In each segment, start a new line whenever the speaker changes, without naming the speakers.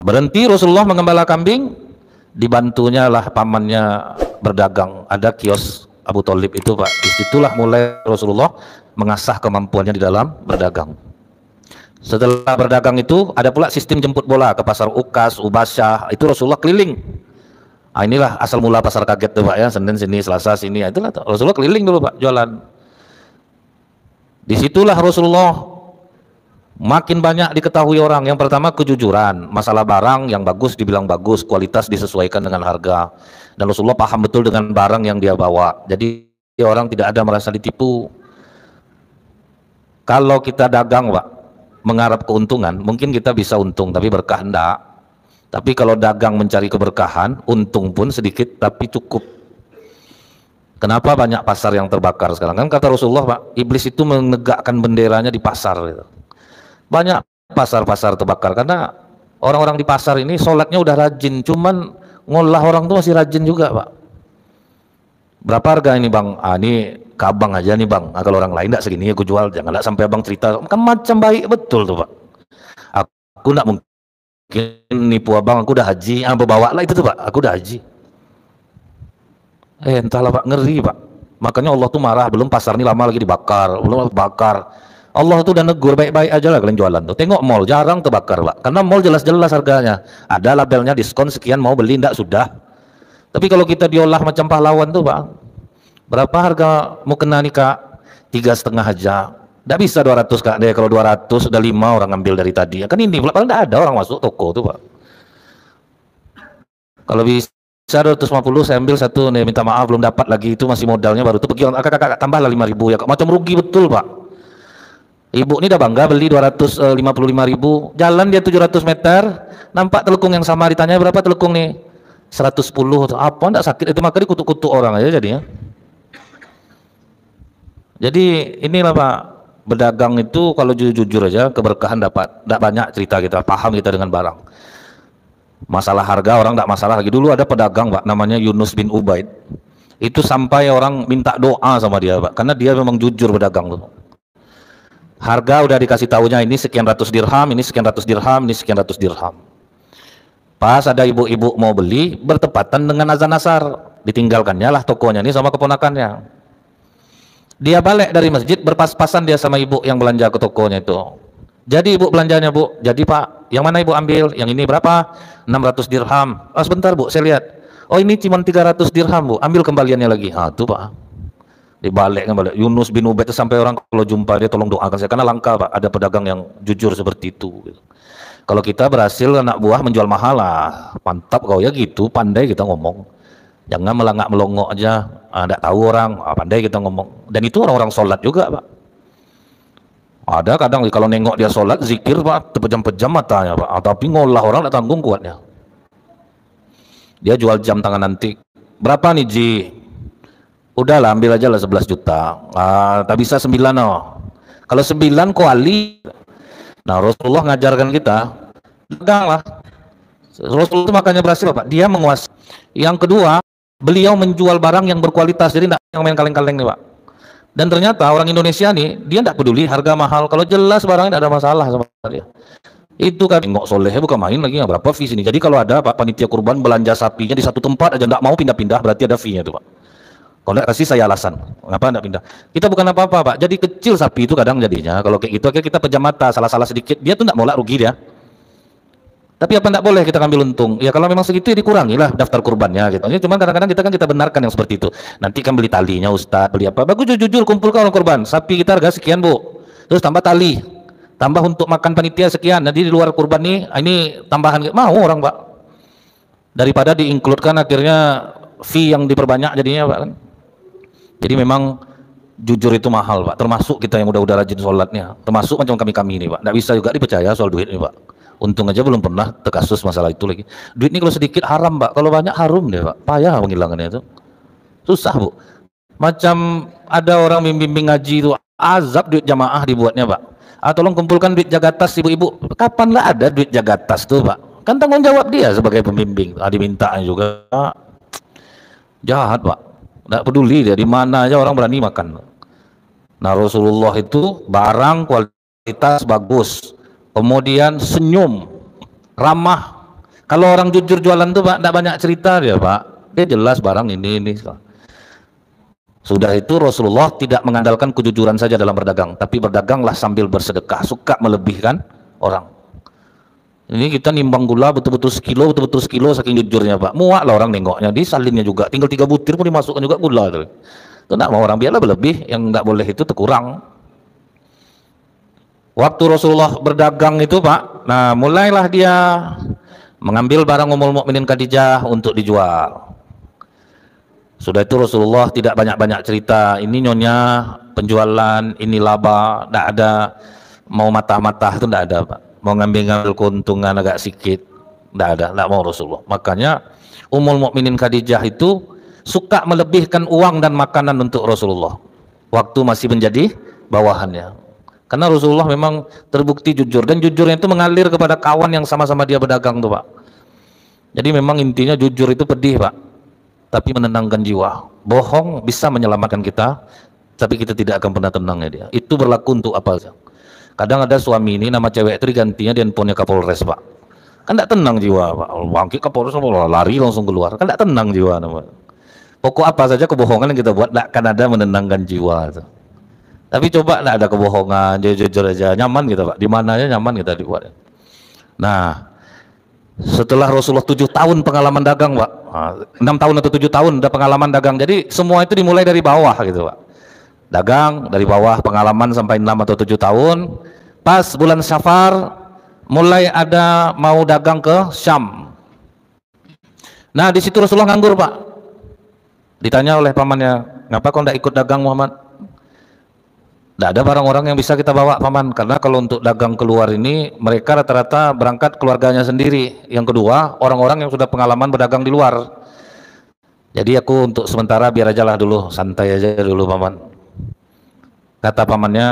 Berhenti Rasulullah mengembala kambing, dibantunya lah pamannya berdagang. Ada kios Abu Thalib itu Pak. Disitulah mulai Rasulullah mengasah kemampuannya di dalam berdagang. Setelah berdagang itu ada pula sistem jemput bola ke pasar Ukas, Ubasyah. Itu Rasulullah keliling. Ah, inilah asal mula pasar kaget tuh Pak ya, Senin sini, Selasa sini. Itulah Rasulullah keliling dulu Pak, jualan. Disitulah Rasulullah makin banyak diketahui orang. Yang pertama kejujuran, masalah barang yang bagus dibilang bagus, kualitas disesuaikan dengan harga, dan Rasulullah paham betul dengan barang yang dia bawa. Jadi orang tidak ada merasa ditipu. Kalau kita dagang Pak, mengharap keuntungan, mungkin kita bisa untung tapi berkah enggak. Tapi kalau dagang mencari keberkahan, untung pun sedikit tapi cukup. Kenapa banyak pasar yang terbakar sekarang? Kan kata Rasulullah Pak, iblis itu menegakkan benderanya di pasar gitu. Banyak pasar-pasar terbakar karena orang-orang di pasar ini sholatnya udah rajin, cuman ngolah orang tuh masih rajin juga Pak. Berapa harga ini Bang? Ah, ini ke abang aja nih Bang. Ah, kalau orang lain enggak segini ya gue jual, janganlah sampai abang cerita. Kan macam baik betul tuh Pak. Aku enggak mungkin nipu abang, aku udah haji. Ah, bawa lah itu tuh Pak, aku udah haji. Entahlah Pak, ngeri Pak. Makanya Allah tuh marah, belum pasar ini lama lagi dibakar, belum bakar. Allah tuh udah negur, baik-baik aja lah kalian jualan tuh. Tengok mall jarang terbakar Pak, karena mall jelas-jelas harganya, ada labelnya diskon sekian, mau beli enggak sudah. Tapi kalau kita diolah macam pahlawan tuh Pak, berapa harga mau kena nih Kak? 3,5 aja, enggak bisa 200 Kak deh. Kalau 200 udah 5 orang ngambil dari tadi ya kan, ini padahal enggak ada orang masuk toko tuh Pak. Kalau bisa 250 saya ambil satu nih, minta maaf belum dapat lagi, itu masih modalnya baru tuh pergi kakak tambahlah 5.000 ya Kak. Macam rugi betul Pak. Ibu ini udah bangga beli 255.000, jalan dia 700 meter, nampak telekung yang sama, ditanya berapa telekung nih? 110, apa enggak sakit itu, maka dikutuk-kutuk orang aja jadinya. Jadi inilah Pak, berdagang itu kalau jujur aja keberkahan dapat, enggak banyak cerita kita, paham kita dengan barang. Masalah harga orang enggak masalah lagi. Dulu ada pedagang Pak, namanya Yunus bin Ubaid. Itu sampai orang minta doa sama dia Pak, karena dia memang jujur berdagang tuh. Harga udah dikasih tahunya, ini sekian ratus dirham, ini sekian ratus dirham, ini sekian ratus dirham. Pas ada ibu-ibu mau beli, bertepatan dengan azan asar, ditinggalkannya lah tokonya ini sama keponakannya. Dia balik dari masjid, berpas-pasan dia sama ibu yang belanja ke tokonya itu. Jadi ibu belanjanya Bu, jadi Pak, yang mana ibu ambil? Yang ini berapa? 600 dirham. Oh sebentar Bu, saya lihat. Oh ini cuma 300 dirham Bu, ambil kembaliannya lagi. Ah tuh Pak, dibalik Yunus bin Ubaid sampai orang kalau jumpa dia tolong doakan saya, karena langka Pak ada pedagang yang jujur seperti itu. Kalau kita berhasil anak buah menjual mahal lah, mantap kau ya gitu, pandai kita ngomong, jangan melangak melongok aja, enggak tahu orang, pandai kita ngomong. Dan itu orang-orang sholat juga Pak, ada kadang kalau nengok dia sholat zikir Pak, terpejam-pejam matanya Pak, tapi ngolah orang enggak tanggung kuatnya. Dia jual jam tangan antik, berapa nih Ji? Udahlah ambil aja lah 11 juta. Tak bisa 9 oh. Kalau 9 kuali. Nah Rasulullah ngajarkan kita dagang lah. Rasulullah itu makanya berhasil Pak, dia menguasai. Yang kedua, beliau menjual barang yang berkualitas, jadi tidak yang main kaleng-kaleng nih Pak. Dan ternyata orang Indonesia nih, dia tidak peduli harga mahal, kalau jelas barangnya tidak ada masalah sama dia. Itu kan nggak soleh, bukan main lagi, berapa fee ini. Jadi kalau ada Pak panitia kurban belanja sapinya di satu tempat aja tidak mau pindah-pindah, berarti ada fee-nya itu Pak. Kalau nggak kasih saya alasan, kenapa nggak pindah? Kita bukan apa-apa Pak, jadi kecil sapi itu kadang jadinya. Kalau kayak gitu akhirnya kita pejam mata, salah-salah sedikit, dia tuh nggak mau lah, rugi dia. Tapi apa nggak boleh kita ambil untung? Ya kalau memang segitu ya dikurangi lah daftar kurbannya gitu. Ya, cuman kadang-kadang kita benarkan yang seperti itu. Nanti kan beli talinya Ustadz, beli apa? Bagus jujur kumpulkan orang kurban. Sapi kita harga sekian Bu, terus tambah tali, tambah untuk makan panitia sekian. Nanti di luar kurban nih, ini tambahan, mau orang Pak. Daripada diinkludkan akhirnya fee yang diperbanyak jadinya Pak kan. Jadi memang jujur itu mahal Pak, termasuk kita yang udah rajin sholatnya, termasuk macam kami ini Pak, nggak bisa juga dipercaya soal duit ini Pak. Untung aja belum pernah terkasus masalah itu lagi. Duit ini kalau sedikit haram Pak, kalau banyak harum deh Pak, payah penghilangannya itu, susah Bu. Macam ada orang bimbing ngaji itu, azab duit jamaah dibuatnya Pak. Tolong kumpulkan duit jagatas ibu-ibu, kapan lah ada duit jagatas tuh Pak, kan tanggung jawab dia sebagai pembimbing. Diminta juga, jahat Pak. Tidak peduli dia di mana aja orang berani makan. Nah Rasulullah itu barang kualitas bagus, kemudian senyum, ramah, Kalau orang jujur jualan tuh Pak, tidak banyak cerita dia Pak. Dia jelas barang ini. Sudah itu Rasulullah tidak mengandalkan kejujuran saja dalam berdagang, tapi berdaganglah sambil bersedekah, suka melebihkan orang. Ini kita nimbang gula betul-betul sekilo saking jujurnya Pak. Muak lah orang nengoknya, disalinnya juga, tinggal 3 butir pun dimasukkan juga gula tuh. Itu tidak mau orang, biarlah berlebih, yang tidak boleh itu terkurang. Waktu Rasulullah berdagang itu Pak, nah mulailah dia mengambil barang Ummul Mukminin Khadijah untuk dijual. Sudah itu Rasulullah tidak banyak-banyak cerita, ini nyonya penjualan, ini laba, tidak ada mau matah-matah, itu tidak ada Pak. Mau ngambil keuntungan agak sedikit, tidak mau Rasulullah. Makanya Ummul Mukminin Khadijah itu suka melebihkan uang dan makanan untuk Rasulullah waktu masih menjadi bawahannya. Karena Rasulullah memang terbukti jujur, dan jujurnya itu mengalir kepada kawan yang sama-sama dia berdagang tuh Pak. Jadi memang intinya jujur itu pedih Pak, tapi menenangkan jiwa. Bohong bisa menyelamatkan kita, tapi kita tidak akan pernah tenangnya dia. Itu berlaku untuk apa saja. Kadang ada suami ini nama cewek itu digantinya di handphonenya Kapolres Pak. Kan tidak tenang jiwa Pak. Bangkit Kapolres lari langsung keluar. Kan tidak tenang jiwa Pak. Pokok apa saja kebohongan yang kita buat tidak akan ada menenangkan jiwa itu. Tapi coba tidak ada kebohongan, jujur aja, nyaman kita Pak. Di mana aja nyaman kita dibuat. Nah, setelah Rasulullah 7 tahun pengalaman dagang Pak, 6 tahun atau 7 tahun ada pengalaman dagang. Jadi semua itu dimulai dari bawah gitu Pak. Dagang dari bawah, pengalaman sampai 6 atau 7 tahun. Pas bulan Syafar mulai ada mau dagang ke Syam. Nah di situ Rasulullah nganggur Pak. Ditanya oleh pamannya, ngapa kau tidak ikut dagang Muhammad? Tidak ada barang-orang yang bisa kita bawa Paman, karena kalau untuk dagang keluar ini mereka rata-rata berangkat keluarganya sendiri. Yang kedua, orang-orang yang sudah pengalaman berdagang di luar. Jadi aku untuk sementara biar aja lah dulu, santai aja dulu Paman. Kata pamannya,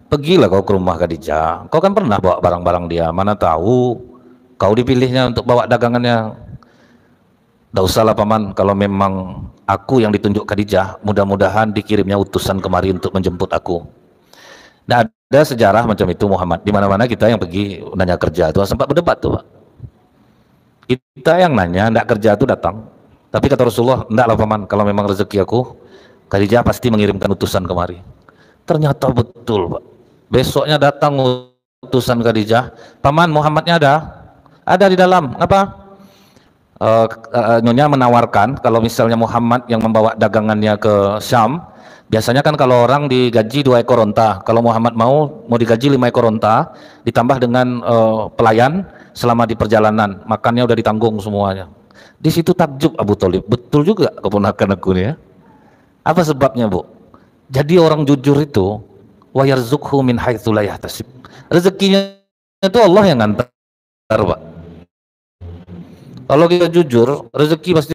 pergilah kau ke rumah Khadijah, kau kan pernah bawa barang-barang dia, mana tahu kau dipilihnya untuk bawa dagangannya. Tidak usahlah Paman, kalau memang aku yang ditunjuk Khadijah, mudah-mudahan dikirimnya utusan kemari untuk menjemput aku. Tidak ada sejarah macam itu Muhammad. Di mana-mana kita yang pergi nanya kerja itu sempat berdebat tuh Pak. Kita yang nanya, tidak kerja itu datang. Tapi kata Rasulullah, tidaklah Paman, kalau memang rezeki aku, Khadijah pasti mengirimkan utusan kemari. Ternyata betul Pak. Besoknya datang utusan Khadijah, Paman Muhammadnya ada di dalam. Apa? Nyonya menawarkan kalau misalnya Muhammad yang membawa dagangannya ke Syam. Biasanya kan kalau orang digaji 2 ekor onta, kalau Muhammad mau digaji 5 ekor onta, ditambah dengan pelayan selama di perjalanan, makannya udah ditanggung semuanya. Di situ takjub Abu Thalib, betul juga keponakan aku nih ya. Apa sebabnya Bu? Jadi orang jujur itu wa yarzuqhu min haitsu la yahtasib. Rezekinya itu Allah yang ngantar Pak. Kalau kita jujur, rezeki pasti.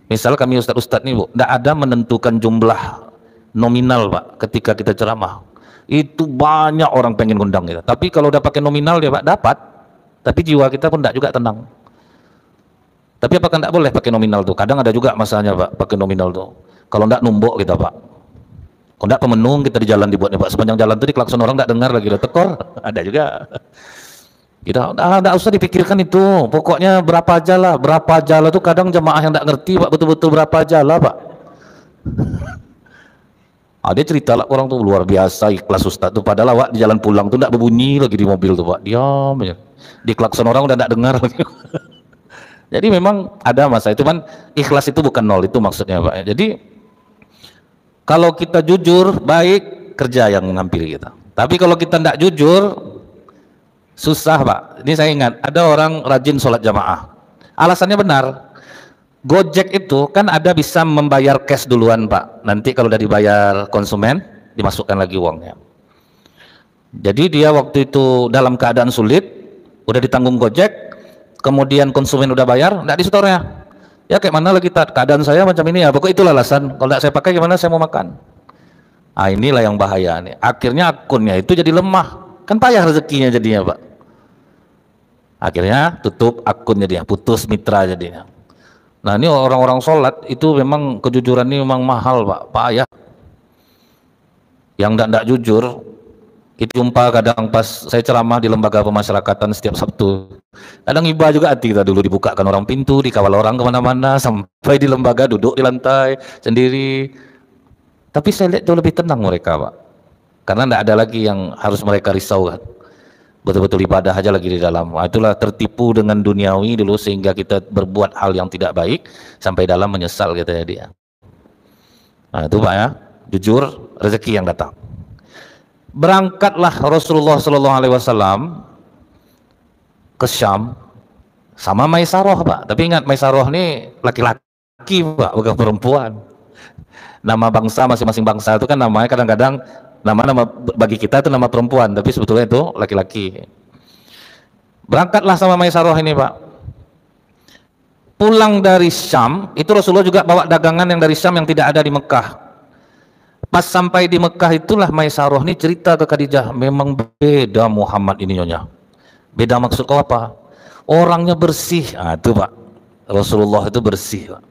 Misal kami ustadz-ustadz nih Bu, tidak ada menentukan jumlah nominal Pak ketika kita ceramah. Itu banyak orang pengen ngundang kita. Tapi kalau udah pakai nominal ya Pak, dapat. Tapi jiwa kita pun tidak juga tenang. Tapi apakah tidak boleh pakai nominal tuh? Kadang ada juga masanya Pak, pakai nominal tuh. Kalau tidak numbuk kita Pak. Kalau tidak pemenung kita di jalan dibuatnya Pak. Sepanjang jalan tuh di klakson orang tidak dengar lagi, udah tekor. Ada juga. Kita tidak usah dipikirkan itu, pokoknya berapa aja lah tuh kadang jemaah yang tidak ngerti Pak, betul-betul berapa aja lah Pak. Dia cerita lah orang tuh luar biasa ikhlas Ustaz tuh, padahal awak di jalan pulang tuh tidak berbunyi lagi di mobil tuh Pak, diam aja, di klakson orang udah tidak dengar lagi. Jadi memang ada masa itu, kan ikhlas itu bukan nol, itu maksudnya Pak. Jadi kalau kita jujur baik, kerja yang menghampiri kita. Tapi kalau kita tidak jujur susah Pak. Ini saya ingat ada orang rajin sholat jamaah, alasannya benar. Gojek itu kan ada bisa membayar cash duluan Pak, nanti kalau udah dibayar konsumen dimasukkan lagi uangnya. Jadi dia waktu itu dalam keadaan sulit, udah ditanggung Gojek, kemudian konsumen udah bayar, enggak di setornya. Ya kayak mana lagi keadaan saya macam ini ya, pokoknya itulah alasan, kalau enggak saya pakai gimana saya mau makan. Inilah yang bahaya nih, akhirnya akunnya itu jadi lemah, kan payah rezekinya jadinya Pak. Akhirnya tutup akunnya dia, putus mitra jadinya. Nah ini orang-orang sholat itu memang kejujuran ini memang mahal Pak, payah. Yang tidak jujur Kita jumpa kadang pas saya ceramah di lembaga pemasyarakatan setiap Sabtu. Kadang iba juga hati kita dulu, dibukakan orang pintu, dikawal orang kemana-mana, sampai di lembaga duduk di lantai sendiri. Tapi saya lihat jauh lebih tenang mereka, Pak. Karena tidak ada lagi yang harus mereka risau kan. Betul-betul ibadah aja lagi di dalam. Nah, itulah tertipu dengan duniawi dulu sehingga kita berbuat hal yang tidak baik sampai dalam menyesal katanya dia. Nah itu Pak ya, jujur rezeki yang datang. Berangkatlah Rasulullah Shallallahu Alaihi Wasallam ke Syam sama Maisarah Pak. Tapi ingat Maisarah ini laki-laki Pak, bukan perempuan. Nama bangsa masing-masing bangsa itu kan namanya kadang-kadang nama bagi kita itu nama perempuan, tapi sebetulnya itu laki-laki. Berangkatlah sama Maisarah ini Pak. Pulang dari Syam itu Rasulullah juga bawa dagangan yang dari Syam yang tidak ada di Mekah. Pas sampai di Mekah itulah Maisarah ini cerita ke Khadijah, memang beda Muhammad ini nyonya. Beda maksud kau apa? Orangnya bersih. Nah itu Pak, Rasulullah itu bersih Pak.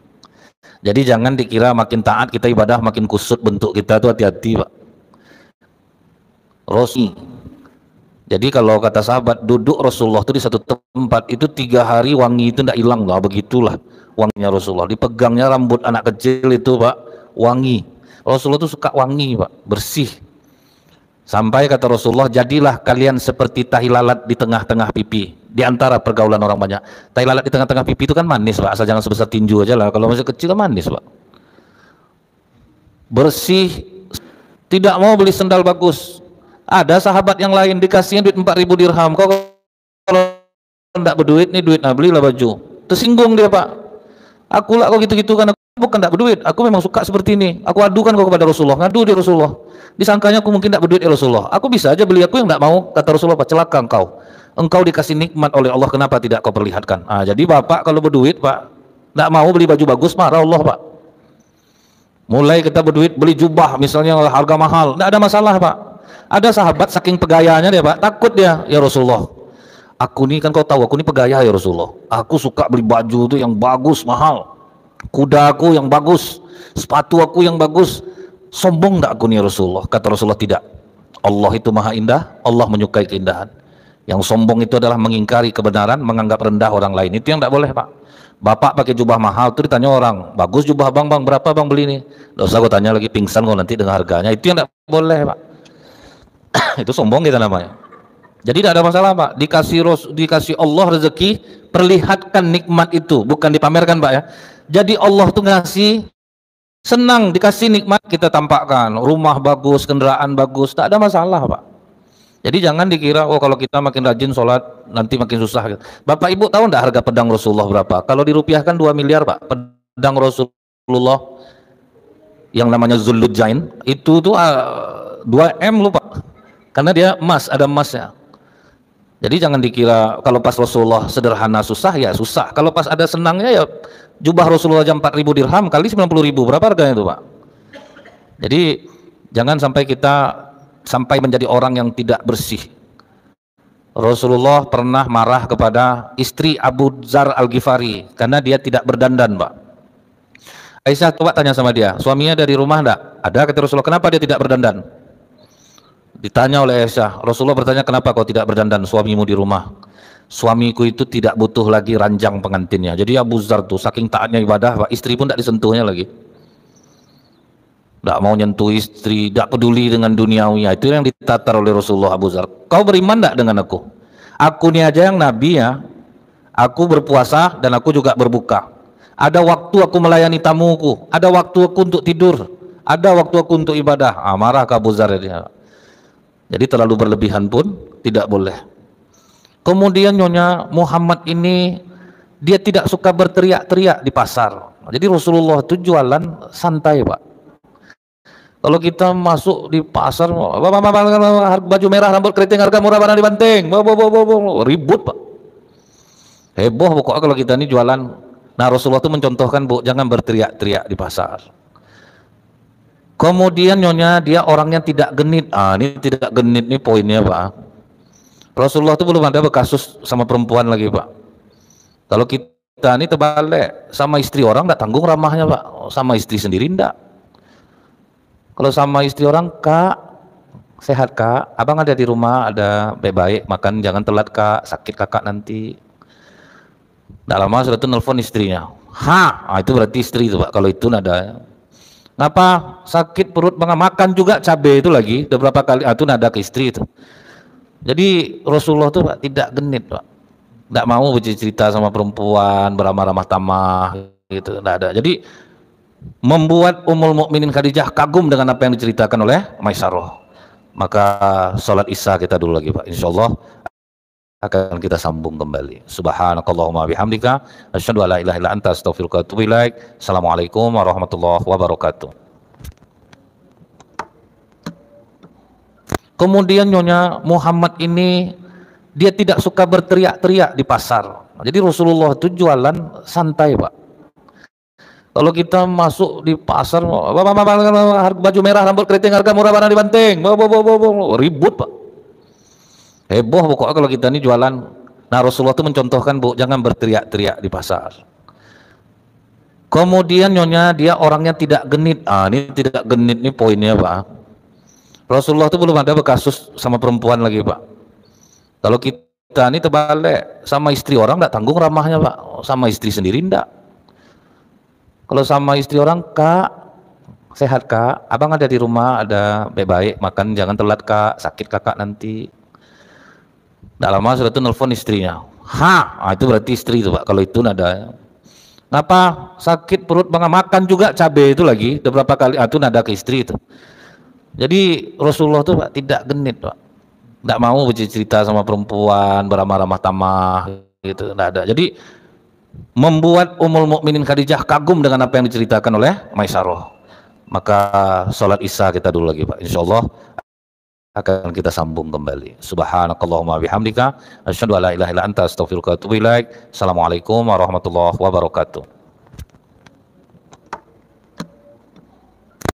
Jadi jangan dikira makin taat kita ibadah makin kusut bentuk kita, tuh hati-hati Pak. Rosi. Jadi kalau kata sahabat, duduk Rasulullah itu di satu tempat itu 3 hari wangi itu tidak hilang lah, begitulah wanginya Rasulullah. Dipegangnya rambut anak kecil itu Pak, wangi. Rasulullah itu suka wangi Pak, bersih. Sampai kata Rasulullah, jadilah kalian seperti tahi lalat di tengah-tengah pipi. Di antara pergaulan orang banyak, tahi lalat di tengah-tengah pipi itu kan manis Pak, asal jangan sebesar tinju aja lah. Kalau masih kecil kan manis Pak. Bersih, tidak mau beli sendal bagus. Ada sahabat yang lain dikasihnya duit 4.000 dirham. Kau kalau tidak berduit nih duit, nah belilah baju. Tersinggung dia Pak. Aku lah kok gitu-gitu kan, aku bukan tidak berduit, aku memang suka seperti ini. Aku adukan kau kepada Rasulullah, ngadu di Rasulullah. Disangkanya aku mungkin tidak berduit ya Rasulullah. Aku bisa aja beli, aku yang tidak mau. Kata Rasulullah, celaka engkau. Engkau dikasih nikmat oleh Allah, kenapa tidak kau perlihatkan? Ah, jadi bapak kalau berduit Pak, tidak mau beli baju bagus, marah Allah Pak. Mulai kita berduit beli jubah misalnya harga mahal, tidak ada masalah Pak. Ada sahabat saking pegayanya dia Pak, takut dia, ya Rasulullah. Aku nih kan kau tahu, aku nih pegaya ya Rasulullah. Aku suka beli baju tuh yang bagus, mahal. Kuda aku yang bagus, sepatu aku yang bagus. Sombong enggak aku nih ya Rasulullah? Kata Rasulullah, tidak. Allah itu maha indah, Allah menyukai keindahan. Yang sombong itu adalah mengingkari kebenaran, menganggap rendah orang lain. Itu yang tidak boleh Pak. Bapak pakai jubah mahal, tuh ditanya orang, bagus jubah bang, berapa bang beli nih? Nggak usah gue tanya lagi, pingsan kau nanti dengan harganya. Itu yang tidak boleh Pak. Itu sombong kita namanya. Jadi tidak ada masalah Pak, dikasih Allah rezeki, perlihatkan nikmat itu, bukan dipamerkan Pak ya. Jadi Allah tuh ngasih, senang dikasih nikmat kita tampakkan, rumah bagus, kendaraan bagus, tak ada masalah Pak. Jadi jangan dikira, oh kalau kita makin rajin sholat, nanti makin susah. Bapak Ibu tahu enggak harga pedang Rasulullah berapa? Kalau dirupiahkan 2 miliar Pak, pedang Rasulullah yang namanya Zullujain, itu tuh 2M loh Pak. Karena dia emas, ada emasnya. Jadi jangan dikira kalau pas Rasulullah sederhana susah, ya susah. Kalau pas ada senangnya ya jubah Rasulullah jam 4.000 dirham kali 90.000, berapa harganya itu Pak? Jadi jangan sampai kita menjadi orang yang tidak bersih. Rasulullah pernah marah kepada istri Abu Dzar Al-Ghifari karena dia tidak berdandan Pak. Aisyah coba tanya sama dia, suaminya dari rumah enggak? Ada, kata Rasulullah. Kenapa dia tidak berdandan? Ditanya oleh Aisyah, Rasulullah bertanya, kenapa kau tidak berdandan, suamimu di rumah? Suamiku itu tidak butuh lagi ranjang pengantinnya. Jadi Abu Dzar tuh saking taatnya ibadah Pak, istri pun tidak disentuhnya lagi. Tidak mau nyentuh istri, tidak peduli dengan duniawi. Itu yang ditatar oleh Rasulullah Abu Dzar. Kau beriman tidak dengan aku? Aku ini aja yang nabi ya. Aku berpuasa dan aku juga berbuka. Ada waktu aku melayani tamuku, ada waktu aku untuk tidur, ada waktu aku untuk ibadah. Marah ke Abu Dzar dia. Jadi terlalu berlebihan pun tidak boleh. Kemudian Nyonya Muhammad ini dia tidak suka berteriak-teriak di pasar. Jadi Rasulullah itu jualan santai Pak. Kalau kita masuk di pasar, baju merah rambut keriting harga murah barang dibanting, ribut Pak. Heboh pokoknya kalau kita ini jualan. Nah Rasulullah itu mencontohkan Bu, jangan berteriak-teriak di pasar. Kemudian Nyonya dia orangnya tidak genit. Ini tidak genit nih poinnya Pak. Rasulullah itu belum ada berkasus sama perempuan lagi Pak. Kalau kita ini terbalik, sama istri orang nggak tanggung ramahnya Pak, sama istri sendiri enggak. Kalau sama istri orang, Kak, sehat kak, abang ada di rumah, ada baik-baik, makan jangan telat kak, sakit kakak nanti. Nggak lama sudah tuh nelfon istrinya. Itu berarti istri itu pak, kalau itu nada. Ngapa sakit perut bang, makan juga cabai itu lagi, udah berapa kali, itu nada ke istri itu. Jadi Rasulullah tuh pak tidak genit pak, nggak mau bercerita sama perempuan, beramah-ramah tamah gitu, nggak ada. Jadi membuat Ummul Mukminin Khadijah kagum dengan apa yang diceritakan oleh Maisarah. Maka sholat isya kita dulu lagi Pak, insyaallah akan kita sambung kembali. Subhanakallahumma bihamdika asyhadu an la ilaha illa anta astaghfiruka wa atubu ilaik. Assalamualaikum warahmatullahi wabarakatuh. Kemudian Nyonya Muhammad ini dia tidak suka berteriak-teriak di pasar. Jadi Rasulullah itu jualan santai Pak. Kalau kita masuk di pasar, baju merah rambut keriting harga murah mana dibanting, ribut Pak, heboh pokoknya kalau kita ini jualan. Nah Rasulullah itu mencontohkan Bu, jangan berteriak-teriak di pasar. Kemudian Nyonya dia orangnya tidak genit. Ini tidak genit nih poinnya Pak. Rasulullah itu belum ada berkasus sama perempuan lagi Pak. Kalau kita ini terbalik, sama istri orang tidak tanggung ramahnya Pak, sama istri sendiri enggak. Kalau sama istri orang, kak sehat kak, abang ada di rumah, ada baik-baik, makan jangan telat kak, sakit kakak nanti. Nggak lama sudah tuh nelfon istrinya. Itu berarti istri itu pak, kalau itu nada. Ngapa sakit perut bang, makan juga cabai itu lagi, udah berapa kali, itu nada ke istri itu. Jadi Rasulullah tuh pak tidak genit pak, nggak mau bercerita sama perempuan, beramah-ramah tamah gitu, nggak ada. Jadi membuat Ummul Mukminin Khadijah kagum dengan apa yang diceritakan oleh Maisarah. Maka sholat isya kita dulu lagi Pak, insyaallah akan kita sambung kembali. Subhanakallahumma bihamdika asyhadu an la ilaha illa anta astaghfiruka wa atubu ilaik. Assalamualaikum warahmatullahi wabarakatuh.